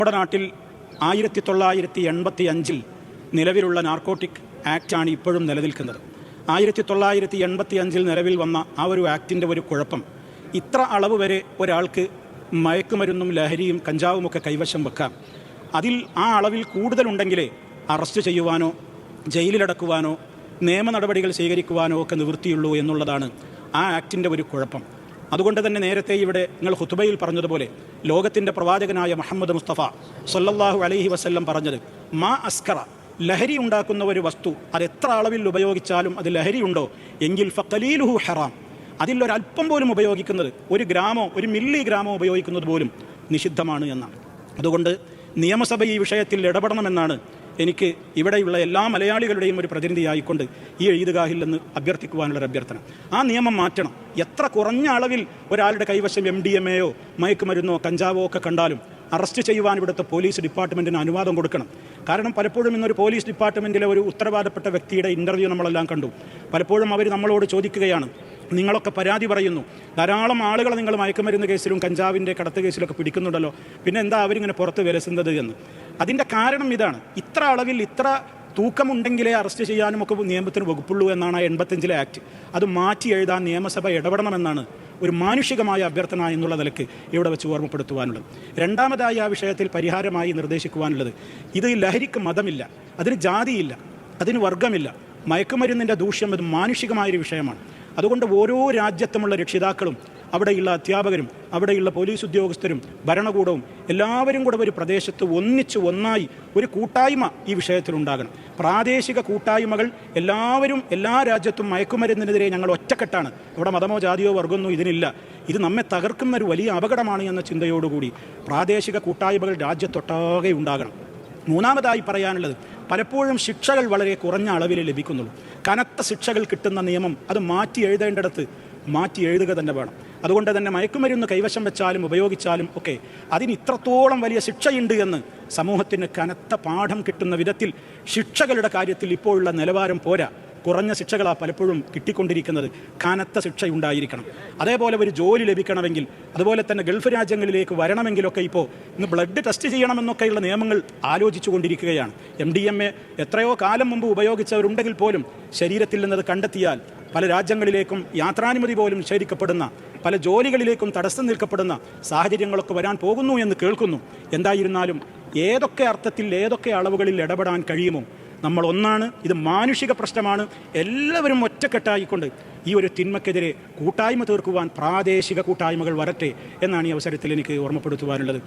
നമ്മുടെ നാട്ടിൽ 1985 നിലവിലുള്ള നാർക്കോട്ടിക് ആക്റ്റാണ് ഇപ്പോഴും നിലനിൽക്കുന്നത്. 1985 നിലവിൽ വന്ന ആ ഒരു ആക്ടിൻ്റെ ഒരു കുഴപ്പം, ഇത്ര അളവ് വരെ ഒരാൾക്ക് മയക്കുമരുന്നും ലഹരിയും കഞ്ചാവുമൊക്കെ കൈവശം വെക്കാം. അതിൽ ആ അളവിൽ കൂടുതലുണ്ടെങ്കിലേ അറസ്റ്റ് ചെയ്യുവാനോ ജയിലിലടക്കുവാനോ നിയമ നടപടികൾ സ്വീകരിക്കുവാനോ ഒക്കെ നിവൃത്തിയുള്ളൂ എന്നുള്ളതാണ് ആ ആക്ടിൻ്റെ ഒരു കുഴപ്പം. അതുകൊണ്ട് തന്നെ നേരത്തെ ഇവിടെ നിങ്ങൾ ഖുതുബയിൽ പറഞ്ഞതുപോലെ ലോകത്തിൻ്റെ പ്രവാചകനായ മുഹമ്മദ് മുസ്തഫ സല്ലല്ലാഹു അലൈഹി വസല്ലം പറഞ്ഞത്, മാ അസ്കറ, ലഹരി ഉണ്ടാക്കുന്ന ഒരു വസ്തു അത് എത്ര അളവിൽ ഉപയോഗിച്ചാലും അത് ലഹരിയുണ്ടോ എങ്കിൽ ഫഖലീലുഹു ഹറാം, അതിലൊരല്പം പോലും ഉപയോഗിക്കുന്നത്, ഒരു ഗ്രാമോ ഒരു മില്ലി ഗ്രാമോ ഉപയോഗിക്കുന്നത് പോലും നിഷിദ്ധമാണ് എന്നാണ്. അതുകൊണ്ട് നിയമസഭ ഈ വിഷയത്തിൽ ഇടപെടണമെന്നാണ് എനിക്ക് ഇവിടെയുള്ള എല്ലാ മലയാളികളുടെയും ഒരു പ്രതിനിധിയായിക്കൊണ്ട് ഈ ഈദ്ഗാഹിൽ നിന്ന് അഭ്യർത്ഥിക്കുവാനുള്ളൊരു അഭ്യർത്ഥന. ആ നിയമം മാറ്റണം. എത്ര കുറഞ്ഞ അളവിൽ ഒരാളുടെ കൈവശം MDMA മയക്കുമരുന്നോ കഞ്ചാവോ ഒക്കെ കണ്ടാലും അറസ്റ്റ് ചെയ്യുവാൻ ഇവിടുത്തെ പോലീസ് ഡിപ്പാർട്ട്മെൻറ്റിന് അനുവാദം കൊടുക്കണം. കാരണം പലപ്പോഴും ഇന്നൊരു പോലീസ് ഡിപ്പാർട്ട്മെൻറ്റിലെ ഒരു ഉത്തരവാദപ്പെട്ട വ്യക്തിയുടെ ഇൻ്റർവ്യൂ നമ്മളെല്ലാം കണ്ടു. പലപ്പോഴും അവർ നമ്മളോട് ചോദിക്കുകയാണ്, നിങ്ങളൊക്കെ പരാതി പറയുന്നു, ധാരാളം ആളുകളെ നിങ്ങൾ മയക്കുമരുന്ന് കേസിലും കഞ്ചാവിൻ്റെ കടത്ത് കേസിലൊക്കെ പിടിക്കുന്നുണ്ടല്ലോ, പിന്നെ എന്താ അവരിങ്ങനെ പുറത്ത് വിലസുന്നത് എന്ന്. അതിൻ്റെ കാരണം ഇതാണ്, ഇത്ര അളവിൽ ഇത്ര തൂക്കമുണ്ടെങ്കിലേ അറസ്റ്റ് ചെയ്യാനും ഒക്കെ നിയമത്തിന് വകുപ്പുള്ളൂ എന്നാണ് ആ 85 ആക്ട്. അത് മാറ്റി എഴുതാൻ നിയമസഭ ഇടപെടണമെന്നാണ് ഒരു മാനുഷികമായ അഭ്യർത്ഥന എന്നുള്ള നിലയ്ക്ക് ഇവിടെ വെച്ച് ഓർമ്മപ്പെടുത്തുവാനുള്ളത്. രണ്ടാമതായി ആ വിഷയത്തിൽ പരിഹാരമായി നിർദ്ദേശിക്കുവാനുള്ളത്, ഇത് ലഹരിക്ക് മതമില്ല, അതിന് ജാതിയില്ല, അതിന് വർഗമില്ല. മയക്കുമരുന്നിൻ്റെ ദൂഷ്യം അത് മാനുഷികമായൊരു വിഷയമാണ്. അതുകൊണ്ട് ഓരോ രാജ്യത്തുമുള്ള രക്ഷിതാക്കളും അവിടെയുള്ള അധ്യാപകരും അവിടെയുള്ള പോലീസ് ഉദ്യോഗസ്ഥരും ഭരണകൂടവും എല്ലാവരും കൂടെ ഒരു പ്രദേശത്ത് ഒന്നായി ഒരു കൂട്ടായ്മ ഈ വിഷയത്തിലുണ്ടാകണം. പ്രാദേശിക കൂട്ടായ്മകൾ എല്ലാവരും എല്ലാ രാജ്യത്തും മയക്കുമരുന്നിനെതിരെ ഞങ്ങൾ ഒറ്റക്കെട്ടാണ്, ഇവിടെ മതമോ ജാതിയോ വർഗമൊന്നും ഇതിനില്ല, ഇത് നമ്മെ തകർക്കുന്ന ഒരു വലിയ അപകടമാണ് എന്ന ചിന്തയോടുകൂടി പ്രാദേശിക കൂട്ടായ്മകൾ രാജ്യത്തൊട്ടാകെ ഉണ്ടാകണം. മൂന്നാമതായി പറയാനുള്ളത്, പലപ്പോഴും ശിക്ഷകൾ വളരെ കുറഞ്ഞ അളവിൽ ലഭിക്കുന്നുള്ളൂ. കനത്ത ശിക്ഷകൾ കിട്ടുന്ന നിയമം അത് മാറ്റി എഴുതേണ്ടിടത്ത് മാറ്റി എഴുതുക തന്നെ വേണം. അതുകൊണ്ട് തന്നെ മയക്കുമരുന്ന് കൈവശം വെച്ചാലും ഉപയോഗിച്ചാലും ഒക്കെ അതിന് ഇത്രത്തോളം വലിയ ശിക്ഷയുണ്ട് എന്ന് സമൂഹത്തിന് കനത്ത പാഠം കിട്ടുന്ന വിധത്തിൽ ശിക്ഷകളുടെ കാര്യത്തിൽ ഇപ്പോഴുള്ള നിലവാരം പോരാ. കുറഞ്ഞ ശിക്ഷകളാണ് പലപ്പോഴും കിട്ടിക്കൊണ്ടിരിക്കുന്നത്. കനത്ത ശിക്ഷയുണ്ടായിരിക്കണം. അതേപോലെ ഒരു ജോലി ലഭിക്കണമെങ്കിൽ, അതുപോലെ തന്നെ ഗൾഫ് രാജ്യങ്ങളിലേക്ക് വരണമെങ്കിലൊക്കെ ഇപ്പോൾ ഇന്ന് ബ്ലഡ് ടെസ്റ്റ് ചെയ്യണമെന്നൊക്കെയുള്ള നിയമങ്ങൾ ആലോചിച്ചു കൊണ്ടിരിക്കുകയാണ്. MDMA എത്രയോ കാലം മുമ്പ് ഉപയോഗിച്ചവരുണ്ടെങ്കിൽ പോലും ശരീരത്തിൽ നിന്നത് കണ്ടെത്തിയാൽ പല രാജ്യങ്ങളിലേക്കും യാത്രാനുമതി പോലും നിഷേധിക്കപ്പെടുന്ന, പല ജോലികളിലേക്കും തടസ്സം നിൽക്കപ്പെടുന്ന സാഹചര്യങ്ങളൊക്കെ വരാൻ പോകുന്നു എന്ന് കേൾക്കുന്നു. എന്തായിരുന്നാലും ഏതൊക്കെ അർത്ഥത്തിൽ ഏതൊക്കെ അളവുകളിൽ ഇടപെടാൻ കഴിയുമോ നമ്മൾ ഒന്നാണ്. ഇത് മാനുഷിക പ്രശ്നമാണ്. എല്ലാവരും ഒറ്റക്കെട്ടായിക്കൊണ്ട് ഈ ഒരു തിന്മക്കെതിരെ കൂട്ടായ്മ തീർക്കുവാൻ പ്രാദേശിക കൂട്ടായ്മകൾ വരട്ടെ എന്നാണ് ഈ അവസരത്തിൽ എനിക്ക് ഓർമ്മപ്പെടുത്തുവാനുള്ളത്.